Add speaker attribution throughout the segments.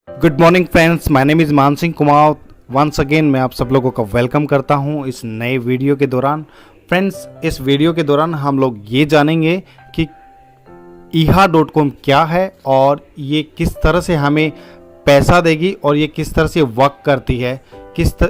Speaker 1: Good morning friends, my name is मान Singh Kumar. Once again मैं आप सब लोगों का वेलकम करता हूं इस नए वीडियो के दौरान। फ्रेंड्स, इस वीडियो के दौरान हम लोग ये जानेंगे कि eha.com क्या है और ये किस तरह से हमें पैसा देगी और ये किस तरह से वर्क करती है,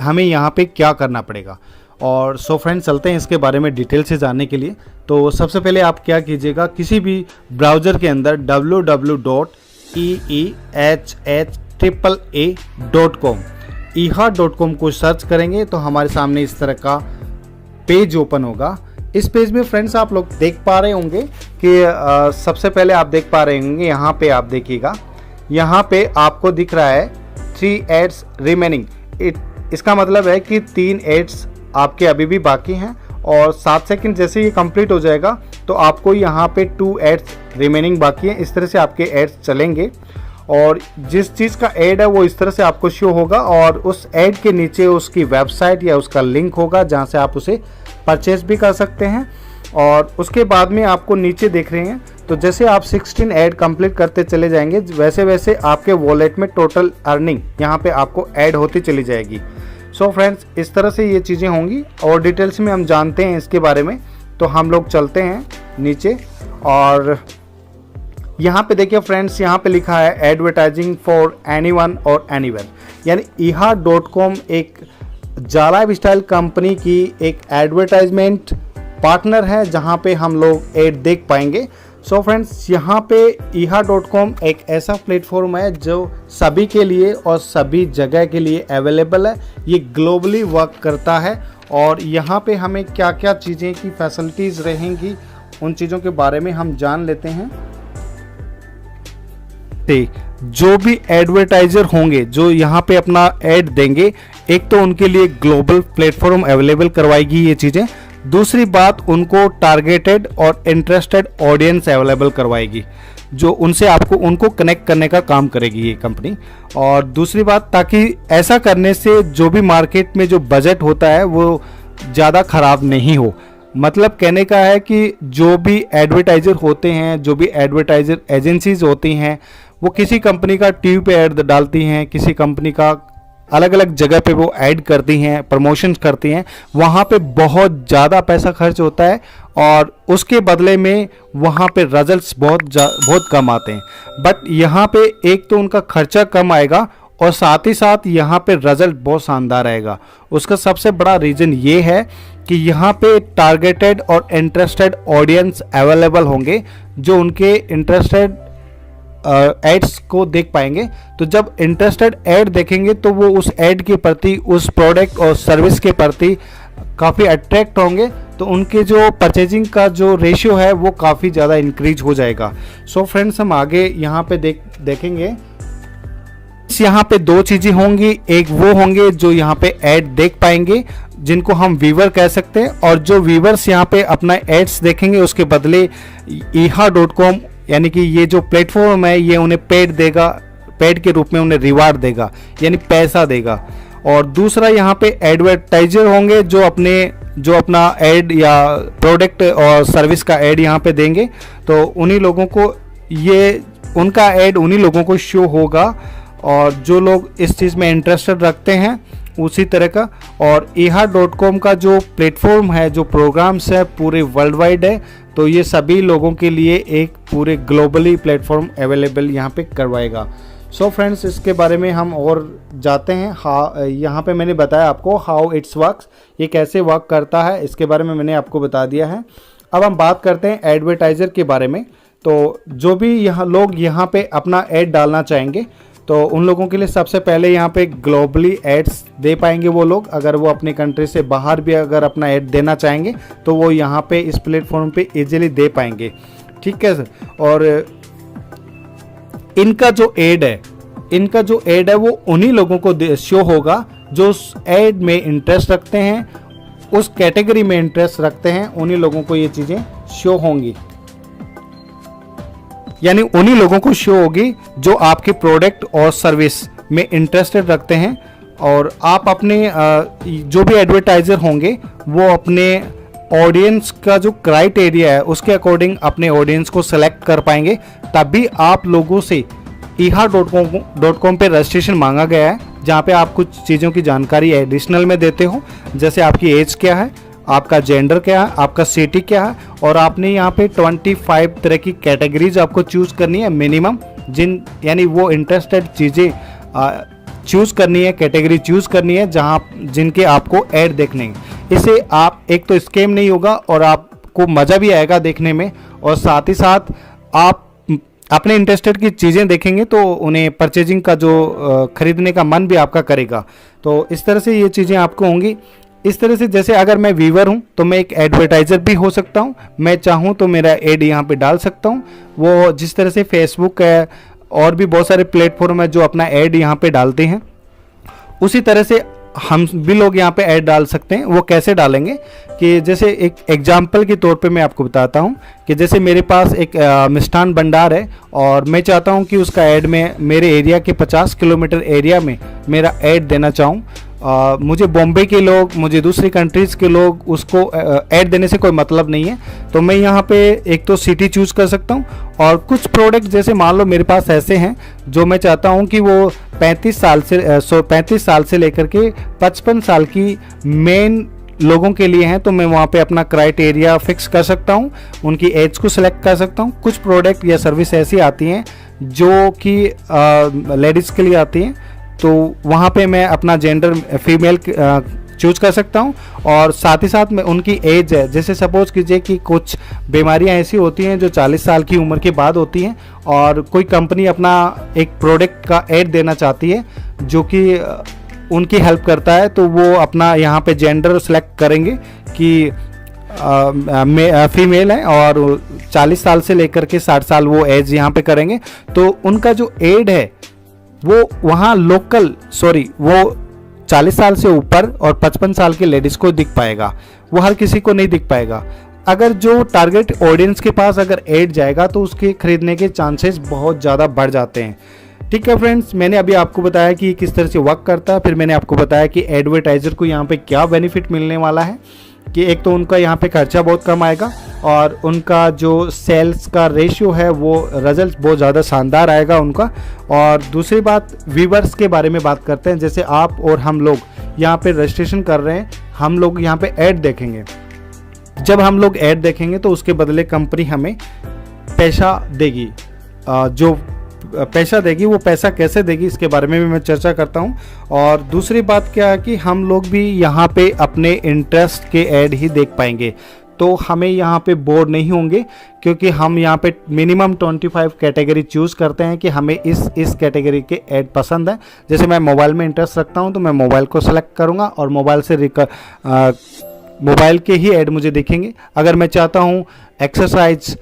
Speaker 1: हमें यहाँ पे क्या करना पड़ेगा। और सो फ्रेंड्स, चलते हैं इसके बारे में डिटेल से जानने के लिए। तो सबसे पहले आप क्या कीजिएगा, किसी भी ब्राउज़र के अंदर www.eha.com eha.com को सर्च करेंगे तो हमारे सामने इस तरह का पेज ओपन होगा। इस पेज में फ्रेंड्स आप लोग देख पा रहे होंगे कि सबसे पहले आप देख पा रहे होंगे, यहाँ पे आप देखिएगा, यहाँ पे आपको दिख रहा है 3 एड्स रिमेनिंग। इसका मतलब है कि 3 एड्स आपके अभी भी बाकी हैं और 7 सेकंड जैसे ये कंप्लीट हो जाएगा तो आपको यहाँ पे 2 एड्स रिमेनिंग बाकी हैं। इस तरह से आपके एड्स चलेंगे और जिस चीज़ का ऐड है वो इस तरह से आपको शो होगा और उस ऐड के नीचे उसकी वेबसाइट या उसका लिंक होगा जहाँ से आप उसे परचेज भी कर सकते हैं। और उसके बाद में आपको नीचे देख रहे हैं तो जैसे आप 16 ऐड कंप्लीट करते चले जाएंगे वैसे वैसे आपके वॉलेट में टोटल अर्निंग यहाँ पे आपको ऐड होती चली जाएगी। सो फ्रेंड्स, इस तरह से ये चीज़ें होंगी और डिटेल्स में हम जानते हैं इसके बारे में। तो हम लोग चलते हैं नीचे और यहाँ पे देखिए फ्रेंड्स, यहाँ पे लिखा है एडवर्टाइजिंग फॉर एनीवन और एनीवेयर, यानी eha.com एक जाला लाइफ स्टाइल कंपनी की एक एडवर्टाइजमेंट पार्टनर है जहाँ पे हम लोग ऐड देख पाएंगे। सो फ्रेंड्स, यहाँ पे eha.com एक ऐसा प्लेटफॉर्म है जो सभी के लिए और सभी जगह के लिए अवेलेबल है। ये ग्लोबली वर्क करता है और यहाँ पे हमें क्या क्या चीज़ें की फैसिलिटीज़ रहेंगी उन चीज़ों के बारे में हम जान लेते हैं। जो भी एडवर्टाइजर होंगे जो यहाँ पे अपना ऐड देंगे, एक तो उनके लिए ग्लोबल प्लेटफॉर्म अवेलेबल करवाएगी ये चीज़ें, दूसरी बात उनको टारगेटेड और इंटरेस्टेड ऑडियंस अवेलेबल करवाएगी जो उनको कनेक्ट करने का काम करेगी ये कंपनी। और दूसरी बात, ताकि ऐसा करने से जो भी मार्केट में जो बजट होता है वो ज़्यादा ख़राब नहीं हो। मतलब कहने का है कि जो भी एडवर्टाइज़र होते हैं, जो भी एडवर्टाइज़र एजेंसीज होती हैं, वो किसी कंपनी का टीवी पे ऐड डालती हैं, किसी कंपनी का अलग अलग जगह पे वो ऐड करती हैं, प्रमोशंस करती हैं, वहाँ पे बहुत ज़्यादा पैसा खर्च होता है और उसके बदले में वहाँ पे रिजल्ट्स बहुत कम आते हैं। बट यहाँ पे एक तो उनका खर्चा कम आएगा और साथ ही साथ यहाँ पे रिजल्ट बहुत शानदार आएगा। उसका सबसे बड़ा रीज़न ये है कि यहाँ पे टारगेटेड और इंटरेस्टेड ऑडियंस अवेलेबल होंगे जो उनके इंटरेस्टेड एड्स को देख पाएंगे। तो जब इंटरेस्टेड ऐड देखेंगे तो वो उस ऐड के प्रति, उस प्रोडक्ट और सर्विस के प्रति काफ़ी अट्रैक्ट होंगे, तो उनके जो परचेजिंग का जो रेशियो है वो काफ़ी ज़्यादा इंक्रीज हो जाएगा। सो फ्रेंड्स, हम आगे यहाँ पे देखेंगे। यहाँ पे 2 चीज़ें होंगी, एक वो होंगे जो यहाँ पे ऐड देख पाएंगे जिनको हम व्यूवर कह सकते हैं, और जो व्यूवर्स यहाँ पे अपना एड्स देखेंगे उसके बदले eha.com यानी कि ये जो प्लेटफॉर्म है ये उन्हें पेड के रूप में उन्हें रिवार्ड देगा, यानी पैसा देगा। और दूसरा, यहाँ पे एडवर्टाइजर होंगे जो अपना ऐड या प्रोडक्ट और सर्विस का ऐड यहाँ पे देंगे, तो उन्हीं लोगों को उनका ऐड उन्हीं लोगों को शो होगा और जो लोग इस चीज़ में इंटरेस्टेड रखते हैं उसी तरह का। और eha.com का जो प्लेटफॉर्म है, जो प्रोग्राम्स है, पूरे वर्ल्ड वाइड है, तो ये सभी लोगों के लिए एक पूरे ग्लोबली प्लेटफॉर्म अवेलेबल यहाँ पे करवाएगा। सो फ्रेंड्स, इसके बारे में हम और जाते हैं। यहाँ पे मैंने बताया आपको हाउ इट्स वर्क्स, ये कैसे वर्क करता है, इसके बारे में मैंने आपको बता दिया है। अब हम बात करते हैं एडवर्टाइज़र के बारे में। तो जो भी लोग यहाँ पे अपना ऐड डालना चाहेंगे तो उन लोगों के लिए सबसे पहले यहाँ पे ग्लोबली एड्स दे पाएंगे वो लोग। अगर वो अपनी कंट्री से बाहर भी अगर अपना ऐड देना चाहेंगे तो वो यहाँ पे इस प्लेटफॉर्म पे इजीली दे पाएंगे, ठीक है सर। और इनका जो ऐड है वो उन्हीं लोगों को शो होगा जो उस ऐड में इंटरेस्ट रखते हैं, उस कैटेगरी में इंटरेस्ट रखते हैं, उन्हीं लोगों को ये चीज़ें शो होंगी, यानी उन्हीं लोगों को शो होगी जो आपके प्रोडक्ट और सर्विस में इंटरेस्टेड रखते हैं। और आप अपने जो भी एडवर्टाइज़र होंगे वो अपने ऑडियंस का जो क्राइटेरिया है उसके अकॉर्डिंग अपने ऑडियंस को सेलेक्ट कर पाएंगे, तभी आप लोगों से eha.com पे रजिस्ट्रेशन मांगा गया है, जहाँ पे आप कुछ चीज़ों की जानकारी एडिशनल में देते हो, जैसे आपकी एज क्या है, आपका जेंडर क्या है, आपका सिटी क्या है, और आपने यहाँ पे 25 तरह की कैटेगरीज आपको चूज़ करनी है मिनिमम, यानी वो इंटरेस्टेड चीज़ें चूज़ करनी है, कैटेगरी चूज़ करनी है जहाँ जिनके आपको ऐड देखने हैं। इससे आप एक तो स्कैम नहीं होगा और आपको मज़ा भी आएगा देखने में, और साथ ही साथ आप अपने इंटरेस्टेड की चीज़ें देखेंगे तो उन्हें परचेजिंग का जो ख़रीदने का मन भी आपका करेगा। तो इस तरह से ये चीज़ें आपको होंगी। इस तरह से जैसे अगर मैं व्यूअर हूँ तो मैं एक एडवर्टाइज़र भी हो सकता हूँ, मैं चाहूँ तो मेरा एड यहाँ पे डाल सकता हूँ। वो जिस तरह से फेसबुक है और भी बहुत सारे प्लेटफॉर्म है जो अपना ऐड यहाँ पे डालते हैं, उसी तरह से हम भी लोग यहाँ पे ऐड डाल सकते हैं। वो कैसे डालेंगे कि जैसे एक एग्जाम्पल के तौर पे मैं आपको बताता हूँ कि जैसे मेरे पास एक मिष्ठान भंडार है और मैं चाहता हूँ कि उसका ऐड में मेरे एरिया के 50 किलोमीटर एरिया में मेरा ऐड देना चाहूँ। मुझे बॉम्बे के लोग, मुझे दूसरी कंट्रीज़ के लोग उसको ऐड देने से कोई मतलब नहीं है। तो मैं यहाँ पे एक तो सिटी चूज़ कर सकता हूँ, और कुछ प्रोडक्ट जैसे मान लो मेरे पास ऐसे हैं जो मैं चाहता हूँ कि वो 35 साल से लेकर के 55 साल की मेन लोगों के लिए हैं, तो मैं वहाँ पे अपना क्राइटेरिया फिक्स कर सकता हूँ, उनकी एज को सिलेक्ट कर सकता हूँ। कुछ प्रोडक्ट या सर्विस ऐसी आती हैं जो कि लेडीज़ के लिए आती हैं, तो वहाँ पे मैं अपना जेंडर फीमेल चूज कर सकता हूँ। और साथ ही साथ में उनकी एज है, जैसे सपोज कीजिए कि कुछ बीमारियाँ ऐसी होती हैं जो 40 साल की उम्र के बाद होती हैं, और कोई कंपनी अपना एक प्रोडक्ट का ऐड देना चाहती है जो कि उनकी हेल्प करता है, तो वो अपना यहाँ पे जेंडर सेलेक्ट करेंगे कि फीमेल है और 40 साल से लेकर के 60 साल वो एज यहाँ पे करेंगे। तो उनका जो एड है वो वहाँ वो 40 साल से ऊपर और 55 साल के लेडीज़ को दिख पाएगा, वो हर किसी को नहीं दिख पाएगा। अगर जो टारगेट ऑडियंस के पास अगर ऐड जाएगा तो उसके खरीदने के चांसेस बहुत ज़्यादा बढ़ जाते हैं। ठीक है फ्रेंड्स, मैंने अभी आपको बताया कि किस तरह से वर्क करता है, फिर मैंने आपको बताया कि एडवर्टाइज़र को यहाँ पे क्या बेनिफिट मिलने वाला है, कि एक तो उनका यहाँ पे खर्चा बहुत कम आएगा और उनका जो सेल्स का रेशियो है वो रिजल्ट बहुत ज़्यादा शानदार आएगा उनका। और दूसरी बात, व्यूवर्स के बारे में बात करते हैं। जैसे आप और हम लोग यहाँ पे रजिस्ट्रेशन कर रहे हैं, हम लोग यहाँ पे ऐड देखेंगे। जब हम लोग ऐड देखेंगे तो उसके बदले कंपनी हमें पैसा देगी। जो पैसा देगी वो पैसा कैसे देगी इसके बारे में भी मैं चर्चा करता हूँ। और दूसरी बात क्या है कि हम लोग भी यहाँ पे अपने इंटरेस्ट के ऐड ही देख पाएंगे, तो हमें यहाँ पे बोर नहीं होंगे, क्योंकि हम यहाँ पे मिनिमम 25 कैटेगरी चूज़ करते हैं कि हमें इस कैटेगरी के ऐड पसंद है। जैसे मैं मोबाइल में इंटरेस्ट रखता हूँ तो मैं मोबाइल को सेलेक्ट करूँगा और मोबाइल के ही ऐड मुझे दिखेंगे। अगर मैं चाहता हूँ एक्सरसाइज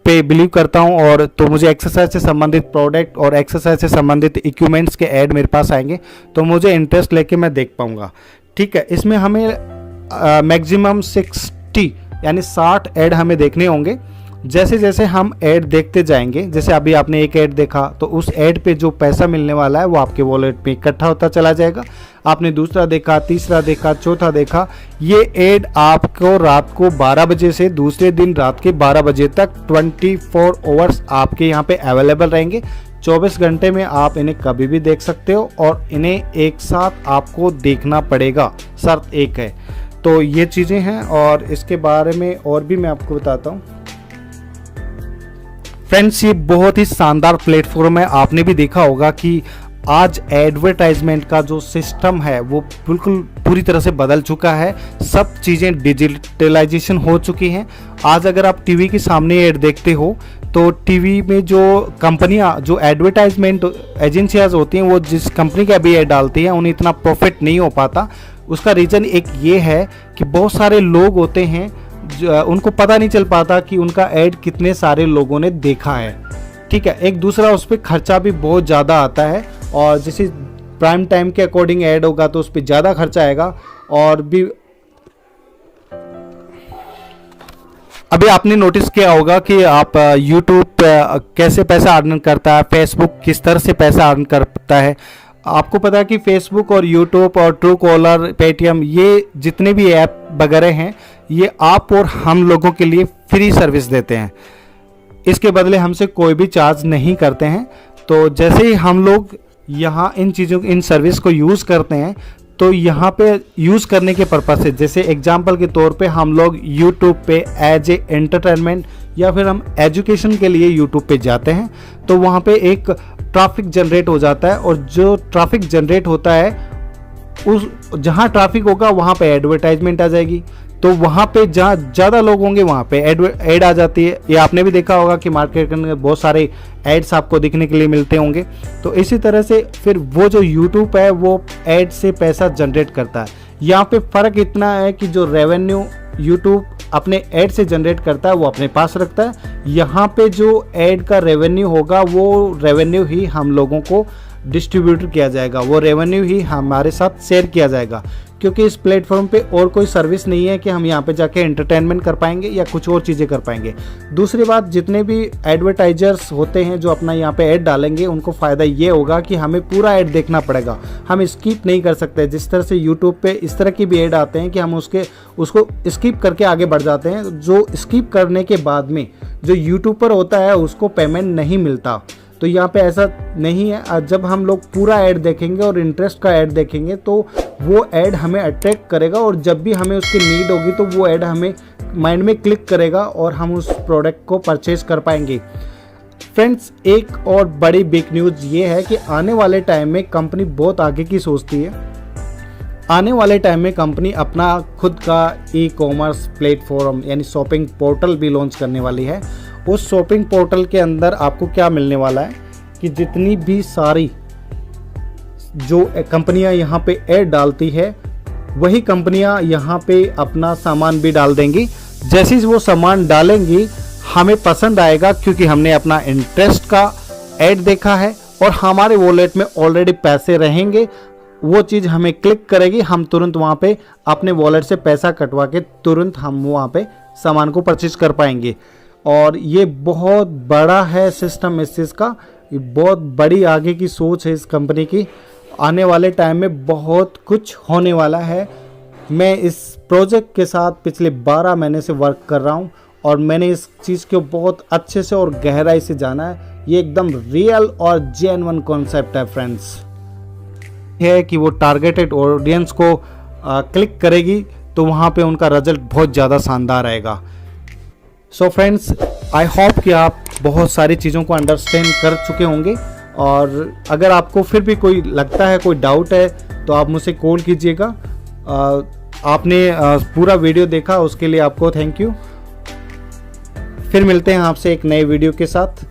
Speaker 1: पे बिलीव करता हूँ और तो मुझे एक्सरसाइज से संबंधित प्रोडक्ट और एक्सरसाइज से संबंधित इक्विपमेंट्स के ऐड मेरे पास आएंगे, तो मुझे इंटरेस्ट लेके मैं देख पाऊँगा। ठीक है, इसमें हमें मैक्सिमम 60 यानी 60 ऐड हमें देखने होंगे। जैसे जैसे हम ऐड देखते जाएंगे, जैसे अभी आपने एक ऐड देखा तो उस ऐड पे जो पैसा मिलने वाला है वो आपके वॉलेट पे इकट्ठा होता चला जाएगा। आपने दूसरा देखा, तीसरा देखा, चौथा देखा, ये ऐड आपको रात को 12 बजे से दूसरे दिन रात के 12 बजे तक 24 आवर्स आपके यहाँ पे अवेलेबल रहेंगे। 24 घंटे में आप इन्हें कभी भी देख सकते हो और इन्हें एक साथ आपको देखना पड़ेगा, शर्त एक है। तो ये चीज़ें हैं और इसके बारे में और भी मैं आपको बताता हूँ। फ्रेंड्स, ये बहुत ही शानदार प्लेटफॉर्म है। आपने भी देखा होगा कि आज एडवर्टाइजमेंट का जो सिस्टम है वो बिल्कुल पूरी तरह से बदल चुका है। सब चीज़ें डिजिटलाइजेशन हो चुकी हैं। आज अगर आप टीवी के सामने ऐड देखते हो तो टीवी में जो कंपनियां, जो एडवर्टाइजमेंट एजेंसियाज होती हैं, वो जिस कंपनी का भी ऐड डालती हैं उन्हें इतना प्रॉफिट नहीं हो पाता। उसका रीज़न एक ये है कि बहुत सारे लोग होते हैं, उनको पता नहीं चल पाता कि उनका ऐड कितने सारे लोगों ने देखा है। ठीक है, एक दूसरा उस पर खर्चा भी बहुत ज़्यादा आता है, और जैसे प्राइम टाइम के अकॉर्डिंग ऐड होगा तो उस पर ज़्यादा खर्चा आएगा। और भी अभी आपने नोटिस किया होगा कि आप YouTube कैसे पैसा अर्न करता है, फेसबुक किस तरह से पैसा अर्न करता है। आपको पता है कि फेसबुक और यूट्यूब और ट्रू कॉलर, पेटीएम, ये जितने भी ऐप वगैरह हैं ये आप और हम लोगों के लिए फ्री सर्विस देते हैं। इसके बदले हमसे कोई भी चार्ज नहीं करते हैं। तो जैसे ही हम लोग यहाँ इन चीज़ों इन सर्विस को यूज़ करते हैं, तो यहाँ पे यूज़ करने के पर्पज़ से, जैसे एग्जांपल के तौर पे हम लोग यूट्यूब पे एज ए एंटरटेनमेंट या फिर हम एजुकेशन के लिए यूट्यूब पे जाते हैं, तो वहाँ पे एक ट्रैफिक जनरेट हो जाता है, और जो ट्रैफिक जनरेट होता है उस जहाँ ट्रैफिक होगा वहाँ पे एडवर्टाइजमेंट आ जाएगी। तो वहाँ पे जहाँ ज़्यादा लोग होंगे वहाँ पे ऐड आ जाती है। ये आपने भी देखा होगा कि मार्केट में बहुत सारे एड्स आपको दिखने के लिए मिलते होंगे। तो इसी तरह से फिर वो जो यूट्यूब है वो एड से पैसा जनरेट करता है। यहाँ पे फ़र्क इतना है कि जो रेवेन्यू यूट्यूब अपने ऐड से जनरेट करता है वो अपने पास रखता है। यहाँ पे जो ऐड का रेवेन्यू होगा वो रेवेन्यू ही हम लोगों को डिस्ट्रीब्यूट किया जाएगा, वो रेवेन्यू ही हमारे साथ शेयर किया जाएगा, क्योंकि इस प्लेटफॉर्म पे और कोई सर्विस नहीं है कि हम यहाँ पे जाके एंटरटेनमेंट कर पाएंगे या कुछ और चीज़ें कर पाएंगे। दूसरी बात, जितने भी एडवर्टाइजर्स होते हैं जो अपना यहाँ पे ऐड डालेंगे, उनको फ़ायदा ये होगा कि हमें पूरा ऐड देखना पड़ेगा, हम स्किप नहीं कर सकते। जिस तरह से यूट्यूब पे इस तरह की भी ऐड आते हैं कि हम उसको स्किप करके आगे बढ़ जाते हैं, जो स्किप करने के बाद में जो यूट्यूबर होता है उसको पेमेंट नहीं मिलता। तो यहाँ पे ऐसा नहीं है। जब हम लोग पूरा ऐड देखेंगे और इंटरेस्ट का ऐड देखेंगे तो वो ऐड हमें अट्रैक्ट करेगा, और जब भी हमें उसकी नीड होगी तो वो ऐड हमें माइंड में क्लिक करेगा और हम उस प्रोडक्ट को परचेज कर पाएंगे। फ्रेंड्स, एक और बड़ी बिग न्यूज़ ये है कि आने वाले टाइम में कंपनी बहुत आगे की सोचती है। आने वाले टाइम में कंपनी अपना खुद का ई-कॉमर्स प्लेटफॉर्म यानी शॉपिंग पोर्टल भी लॉन्च करने वाली है। उस शॉपिंग पोर्टल के अंदर आपको क्या मिलने वाला है कि जितनी भी सारी जो कंपनियां यहाँ पे ऐड डालती है, वही कंपनियां यहाँ पे अपना सामान भी डाल देंगी। जैसे ही वो सामान डालेंगी हमें पसंद आएगा, क्योंकि हमने अपना इंटरेस्ट का ऐड देखा है और हमारे वॉलेट में ऑलरेडी पैसे रहेंगे, वो चीज़ हमें क्लिक करेगी, हम तुरंत वहाँ पे अपने वॉलेट से पैसा कटवा के तुरंत हम वहाँ पे सामान को परचेज कर पाएंगे। और ये बहुत बड़ा है सिस्टम इस चीज़ का, ये बहुत बड़ी आगे की सोच है इस कंपनी की। आने वाले टाइम में बहुत कुछ होने वाला है। मैं इस प्रोजेक्ट के साथ पिछले 12 महीने से वर्क कर रहा हूँ और मैंने इस चीज़ को बहुत अच्छे से और गहराई से जाना है। ये एकदम रियल और जेन्युइन कॉन्सेप्ट है फ्रेंड्स। है कि वो टारगेटेड ऑडियंस को क्लिक करेगी तो वहाँ पे उनका रिजल्ट बहुत ज़्यादा शानदार आएगा। सो फ्रेंड्स, आई होप कि आप बहुत सारी चीज़ों को अंडरस्टैंड कर चुके होंगे, और अगर आपको फिर भी कोई लगता है, कोई डाउट है, तो आप मुझसे कॉल कीजिएगा। आपने पूरा वीडियो देखा उसके लिए आपको थैंक यू। फिर मिलते हैं आपसे एक नए वीडियो के साथ।